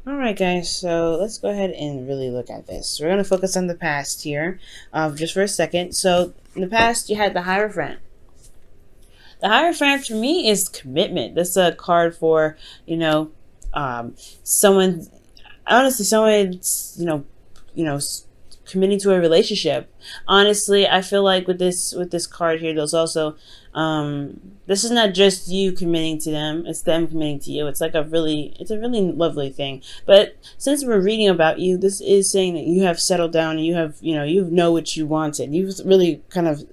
All right, guys, so let's go ahead and really look at this. We're going to focus on the past here just for a second. So, in the past, you had the Hierophant. The Hierophant for me is commitment. This is a card for, you know, someone, honestly, someone's, committing to a relationship. Honestly, I feel like with this card here, there's also this is not just you committing to them, it's them committing to you. It's a really lovely thing. But since we're reading about you, this is saying that you have settled down and you know what you wanted. You've really kind of,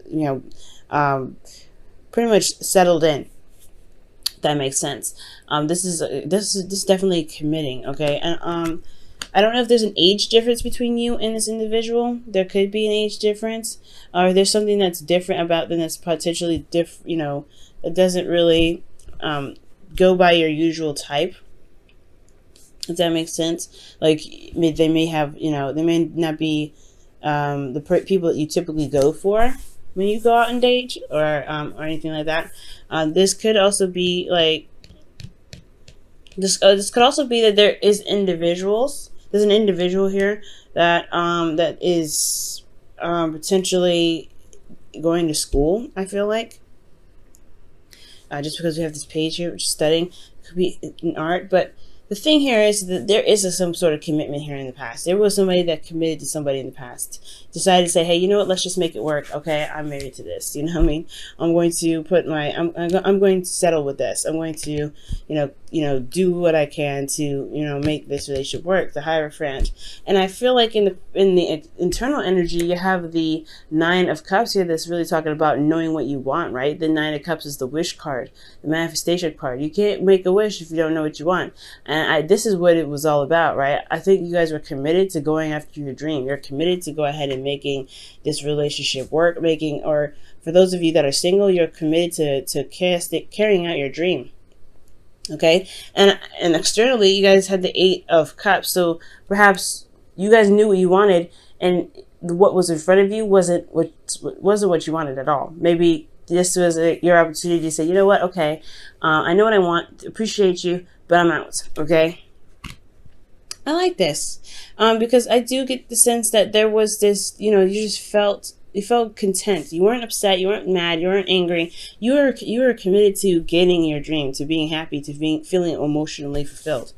pretty much settled in. That makes sense. This is definitely committing, okay? And I don't know if there's an age difference between you and this individual. There could be an age difference, or there's something that's different about them that's potentially different. That doesn't really go by your usual type. If that makes sense, like they may have, they may not be people that you typically go for when you go out and date, or anything like that. This could also be like this could also be that there is individuals. There's an individual here that is potentially going to school. I feel like just because we have this page here, which is studying, it could be in art, but the thing here is that there is some sort of commitment here in the past. There was somebody that committed to somebody in the past, decided to say, hey, you know what, let's just make it work. Okay, I'm married to this. You know what I mean? I'm going to I'm going to settle with this. I'm going to, do what I can to, make this relationship work. The Hierophant. And I feel like in the internal energy, you have the Nine of Cups here that's really talking about knowing what you want, right? The Nine of Cups is the wish card, the manifestation card. You can't make a wish if you don't know what you want. And this is what it was all about, right? I think you guys were committed to going after your dream. You're committed to go ahead and making this relationship work, or for those of you that are single, you're committed to carrying out your dream. Okay, and externally, you guys had the Eight of Cups, so perhaps you guys knew what you wanted, and what was in front of you wasn't what you wanted at all. Maybe this was your opportunity to say, you know what, okay, I know what I want, appreciate you, but I'm out. Okay, I like this because I do get the sense that there was this, you felt content. You weren't upset. You weren't mad. You weren't angry. You were committed to getting your dream, to being happy, to feeling emotionally fulfilled.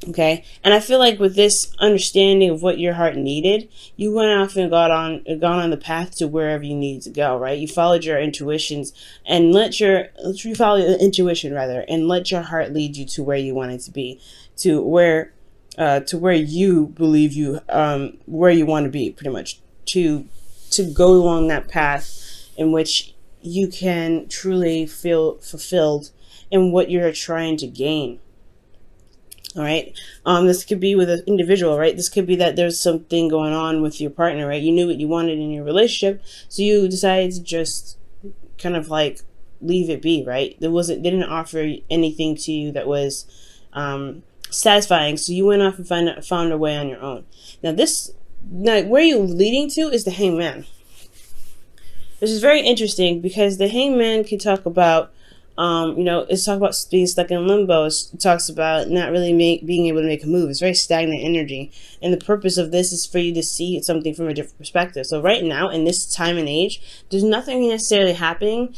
Okay, and I feel like with this understanding of what your heart needed, you went off and gone on the path to wherever you needed to go. Right, you followed your intuitions and you follow your intuition rather, and let your heart lead you to where you wanted to be, to where you believe where you want to be, pretty much to go along that path in which you can truly feel fulfilled in what you're trying to gain. All right. This could be with an individual, right? This could be that there's something going on with your partner, right? You knew what you wanted in your relationship, so you decided to just kind of like leave it be, right? They didn't offer anything to you that was satisfying, so you went off and found a way on your own. Now, where you're leading to is the Hangman. This is very interesting because the Hangman can talk about it's talk about being stuck in limbo. It talks about not really being able to make a move. It's very stagnant energy. And the purpose of this is for you to see something from a different perspective. So right now, in this time and age, there's nothing necessarily happening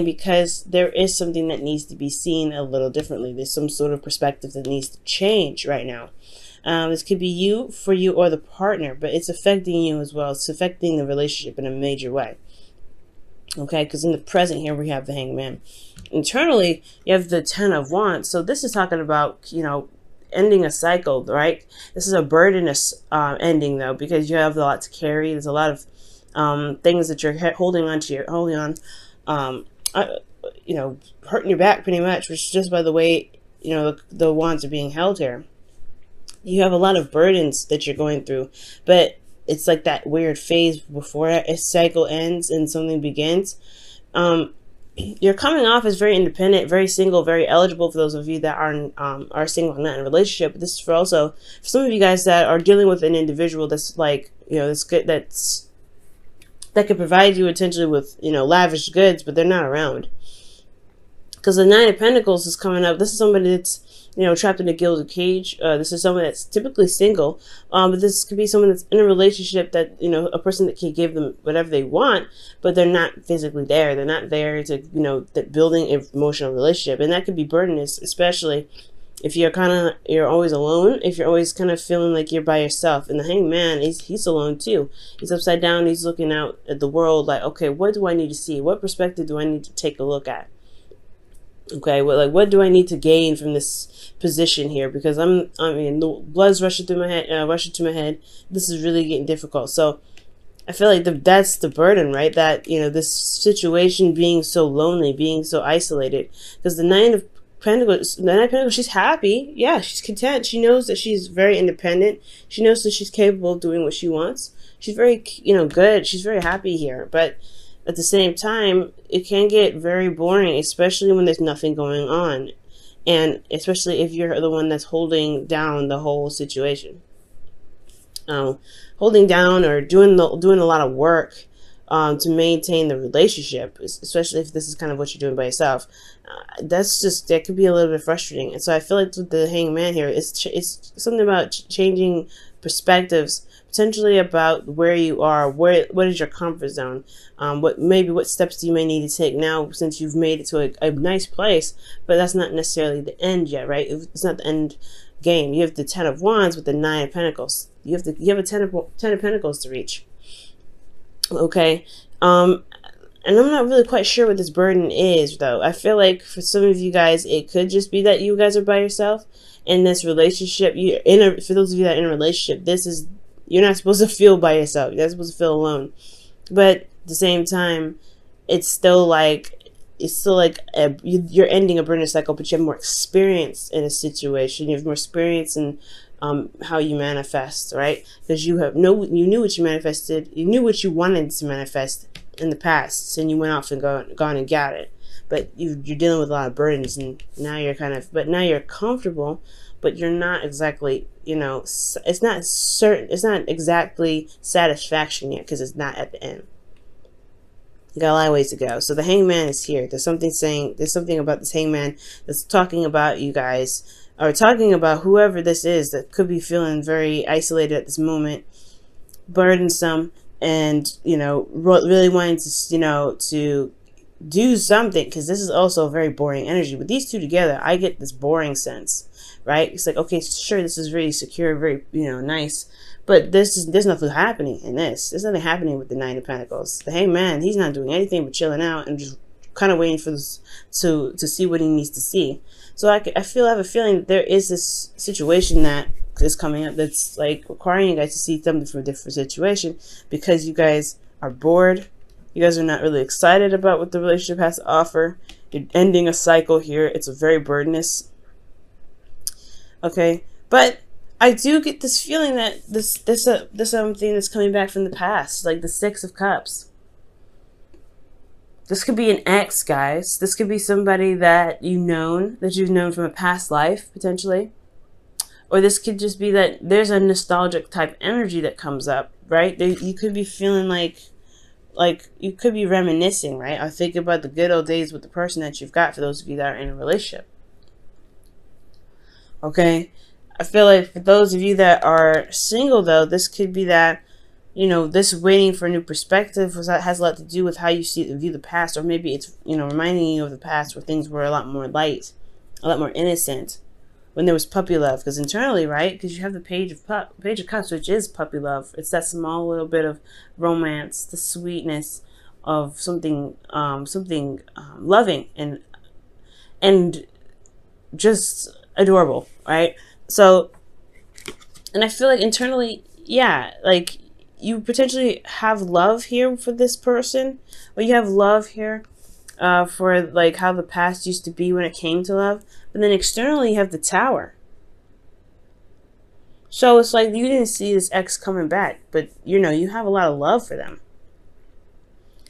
because there is something that needs to be seen a little differently. There's some sort of perspective that needs to change right now. This could be for you, or the partner, but it's affecting you as well. It's affecting the relationship in a major way. Okay, because in the present here we have the Hangman. Internally, you have the Ten of Wands. So this is talking about, ending a cycle, right? This is a burdenous ending, though, because you have a lot to carry. There's a lot of things that you're holding on, hurting your back pretty much, which is just by the way, the wands are being held here. You have a lot of burdens that you're going through, but it's like that weird phase before a cycle ends and something begins. You're coming off as very independent, very single, very eligible for those of you that are single and not in a relationship. But this is for some of you guys that are dealing with an individual that's like, that's good, that could provide you potentially with, lavish goods, but they're not around. Because the Nine of Pentacles is coming up. This is somebody that's, trapped in a gilded cage. This is someone that's typically single, but this could be someone that's in a relationship that, a person that can give them whatever they want, but they're not physically there. They're not there to, building an emotional relationship. And that could be burdenous, especially if you're always alone, if you're always kind of feeling like you're by yourself. And the Hanged Man, he's alone too. He's upside down. He's looking out at the world like, okay, what do I need to see? What perspective do I need to take a look at? Okay, what do I need to gain from this position here? Because the blood's rushing through my head, rushing to my head. This is really getting difficult. So I feel like that's the burden, right? That, this situation being so lonely, being so isolated. Because the Nine of Pentacles, she's happy. Yeah, she's content. She knows that she's very independent. She knows that she's capable of doing what she wants. She's very, good. She's very happy here. But at the same time, it can get very boring, especially when there's nothing going on. And especially if you're the one that's holding down the whole situation. Holding down or doing a lot of work to maintain the relationship, especially if this is kind of what you're doing by yourself. That could be a little bit frustrating. And so I feel like with the Hanged Man here, it's something about changing perspectives, potentially about where you are, what is your comfort zone, what steps do you may need to take now since you've made it to a nice place, but that's not necessarily the end yet, right? It's not the end game. You have the Ten of Wands with the Nine of Pentacles. You have a Ten of Pentacles to reach. Okay, and I'm not really quite sure what this burden is, though. I feel like for some of you guys, it could just be that you guys are by yourself in this relationship. For those of you that are in a relationship, you're not supposed to feel by yourself. You're not supposed to feel alone. But at the same time, it's still like you're ending a burden cycle, but you have more experience in a situation. You have more experience in how you manifest, right? Because you knew what you manifested. You knew what you wanted to manifest in the past, and you went off and gone and got it. But you're dealing with a lot of burdens, and now you're comfortable, but you're not exactly, it's not certain. It's not exactly satisfaction yet because it's not at the end. You got a lot of ways to go. So the Hanged Man is here. There's something about this Hanged Man that's talking about you guys, or talking about whoever this is that could be feeling very isolated at this moment, burdensome, and really wanting to to do something, because this is also a very boring energy. With these two together, I get this boring sense, right? It's like, okay, sure, this is really secure, very nice, but there's nothing happening in this. There's nothing happening with the Nine of Pentacles. The Hanged Man, he's not doing anything but chilling out and just kind of waiting for this to see what he needs to see. So I have a feeling that there is this situation that is coming up that's like requiring you guys to see something from a different situation, because you guys are bored. You guys are not really excited about what the relationship has to offer. You're ending a cycle here. It's a very burdenous. Okay, but I do get this feeling that this something that's coming back from the past, like the Six of Cups. This could be an ex, guys. This could be somebody that you've known from a past life, potentially. Or this could just be that there's a nostalgic type energy that comes up, right? You could be feeling like you could be reminiscing, right? Or think about the good old days with the person that you've got, for those of you that are in a relationship. Okay? I feel like for those of you that are single, though, this could be that, this waiting for a new perspective has a lot to do with how you view the past, or maybe it's, reminding you of the past where things were a lot more light, a lot more innocent, when there was puppy love. Because internally, right, because you have the Page of Cups, which is puppy love. It's that small little bit of romance, the sweetness of something loving and just adorable, right? So, and I feel like internally, yeah, like you potentially have love here for this person, or you have love here for like how the past used to be when it came to love. But then externally, you have the Tower. So it's like you didn't see this ex coming back, but you have a lot of love for them.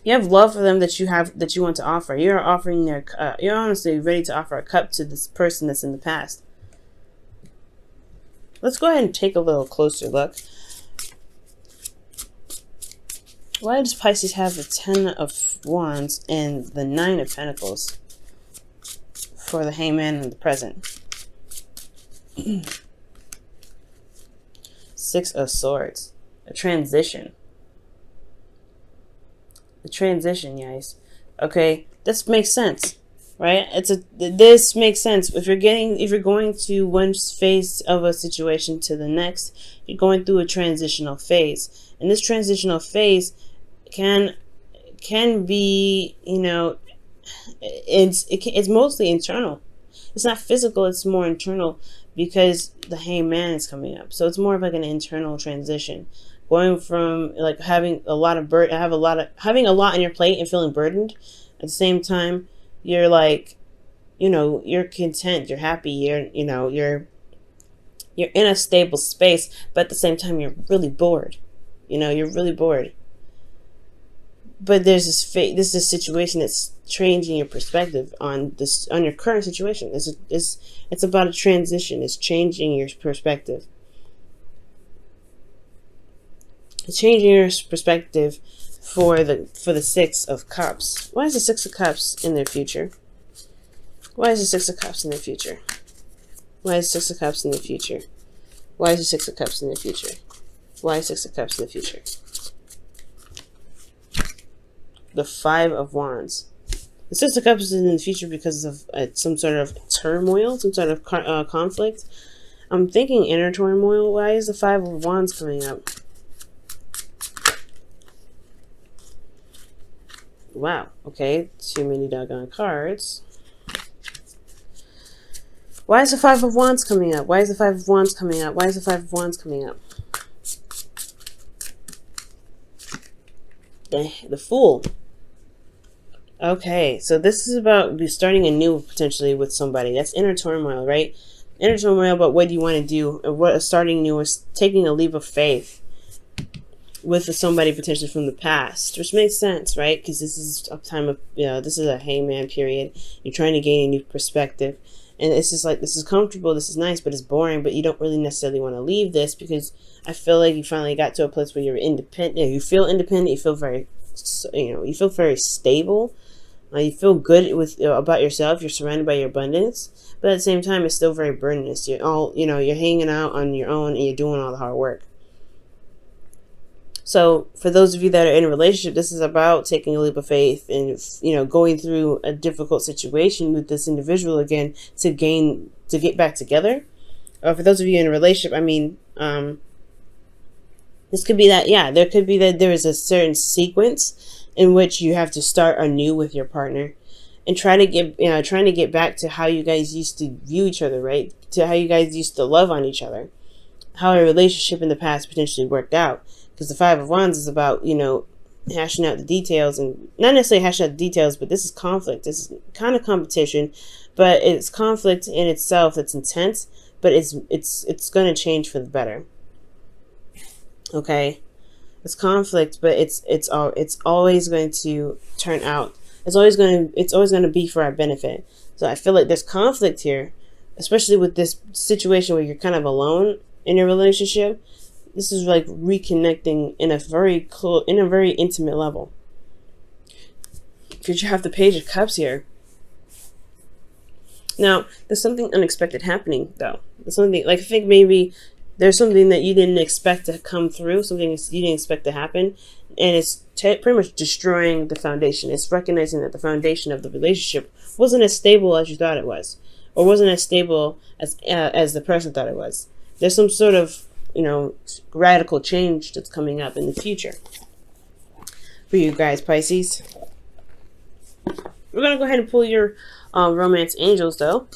You have love for them that you want to offer. You're offering you're honestly ready to offer a cup to this person that's in the past. Let's go ahead and take a little closer look. Why does Pisces have the Ten of Wands and the Nine of Pentacles for the Hanged Man in the present? Six of Swords. A transition. The transition, guys. Okay, this makes sense, right? This makes sense. If you're going to one phase of a situation to the next, you're going through a transitional phase, and this transitional phase can be, it's mostly internal. It's not physical, it's more internal, because the Hangman is coming up. So it's more of like an internal transition, going from like having a lot on your plate and feeling burdened. At the same time, you're like, you're content, you're happy, you're in a stable space, but at the same time you're really bored. You're really bored. But there's this is a situation that's changing your perspective on your current situation. It's about a transition. It's changing your perspective. It's changing your perspective for the Six of Cups. Why is the Six of Cups in their future? Why is the Six of Cups in their future? Why is the Six of Cups in the future? Why is the Six of Cups in the future? Why is Six of Cups in the future? The Five of Wands. The Six of Cups is in the future because of some sort of turmoil, some sort of conflict. I'm thinking inner turmoil. Why is the Five of Wands coming up? Wow. Okay. Too many doggone cards. Why is the Five of Wands coming up? Why is the Five of Wands coming up? Why is the Five of Wands coming up? The Fool. Okay, so this is about starting anew potentially with somebody. That's inner turmoil, right? Inner turmoil about what you want to do. What starting new is taking a leap of faith with somebody potentially from the past, which makes sense, right? Because this is a time of, this is a Hangman period. You're trying to gain a new perspective. And it's just like, this is comfortable, this is nice, but it's boring, but you don't really necessarily want to leave this, because I feel like you finally got to a place where you're independent. You feel independent, you feel very, you feel very stable. You feel good about yourself. You're surrounded by your abundance, but at the same time, it's still very burdensome. You're all, you're hanging out on your own and you're doing all the hard work. So for those of you that are in a relationship, this is about taking a leap of faith and, going through a difficult situation with this individual again to get back together. Or for those of you in a relationship, this could be that, there could be that there is a certain sequence in which you have to start anew with your partner and trying to get back to how you guys used to view each other, right? To how you guys used to love on each other, how a relationship in the past potentially worked out. Because the Five of Wands is about, hashing out the details, and not necessarily hashing out the details, but this is conflict. This is kind of competition, but it's conflict in itself that's intense, but it's going to change for the better. Okay? It's conflict, but it's always going to turn out. It's always going to be for our benefit. So I feel like there's conflict here, especially with this situation where you're kind of alone in your relationship. This is like reconnecting in a very intimate level. Because you have the Page of Cups here. Now, there's something unexpected happening, though. There's something, like, I think maybe there's something that you didn't expect to come through, something you didn't expect to happen, and it's pretty much destroying the foundation. It's recognizing that the foundation of the relationship wasn't as stable as you thought it was, or wasn't as stable as the person thought it was. There's some sort of, radical change that's coming up in the future for you guys, Pisces. We're going to go ahead and pull your romance angels, though.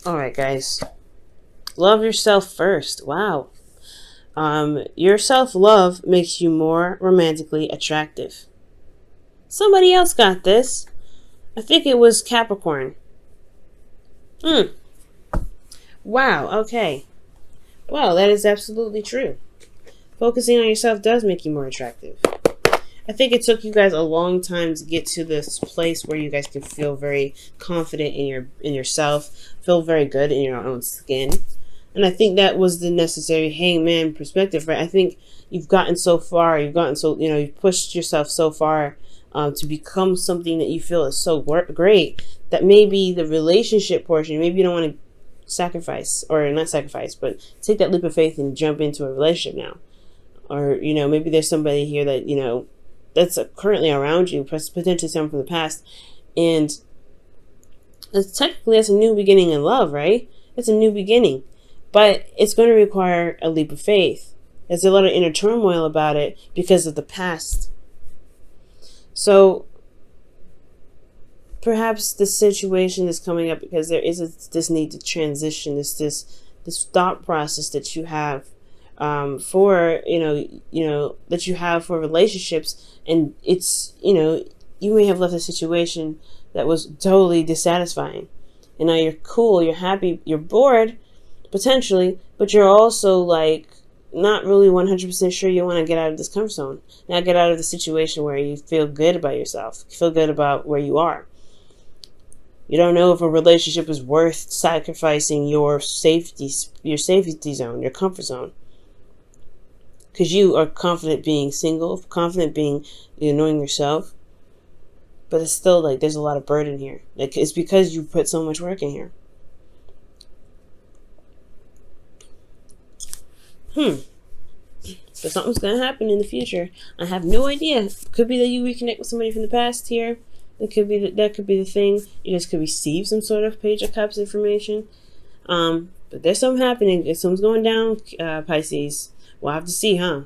Alright, guys. Love yourself first. Wow. Your self-love makes you more romantically attractive. Somebody else got this. I think it was Capricorn. Wow, okay. Well, that is absolutely true. Focusing on yourself does make you more attractive. I think it took you guys a long time to get to this place where you guys can feel very confident in yourself, feel very good in your own skin. And I think that was the necessary hangman perspective, right? I think you've gotten so far, you've pushed yourself so far to become something that you feel is so great that maybe the relationship portion, maybe you don't want to sacrifice, or not sacrifice, but take that leap of faith and jump into a relationship now. Or, maybe there's somebody here that, that's currently around you, potentially someone from the past, and that's a new beginning in love, right? It's a new beginning, but it's going to require a leap of faith. There's a lot of inner turmoil about it because of the past. So perhaps the situation is coming up because there is this need to transition, this thought process that you have for that you have for relationships, and it's you may have left a situation that was totally dissatisfying, and now you're cool, you're happy, you're bored potentially, but you're also like not really 100% sure you want to get out of this comfort zone. Now get out of the situation where you feel good about yourself, you feel good about where you are. You don't know if a relationship is worth sacrificing your safety zone, your comfort zone. Because you are confident being single, confident being knowing yourself. But it's still like there's a lot of burden here. Like it's because you put so much work in here. But something's gonna happen in the future. I have no idea. Could be that you reconnect with somebody from the past here. It could be that could be the thing. You just could receive some sort of Page of Cups information. But there's something happening. Something's going down, Pisces. We'll have to see, huh?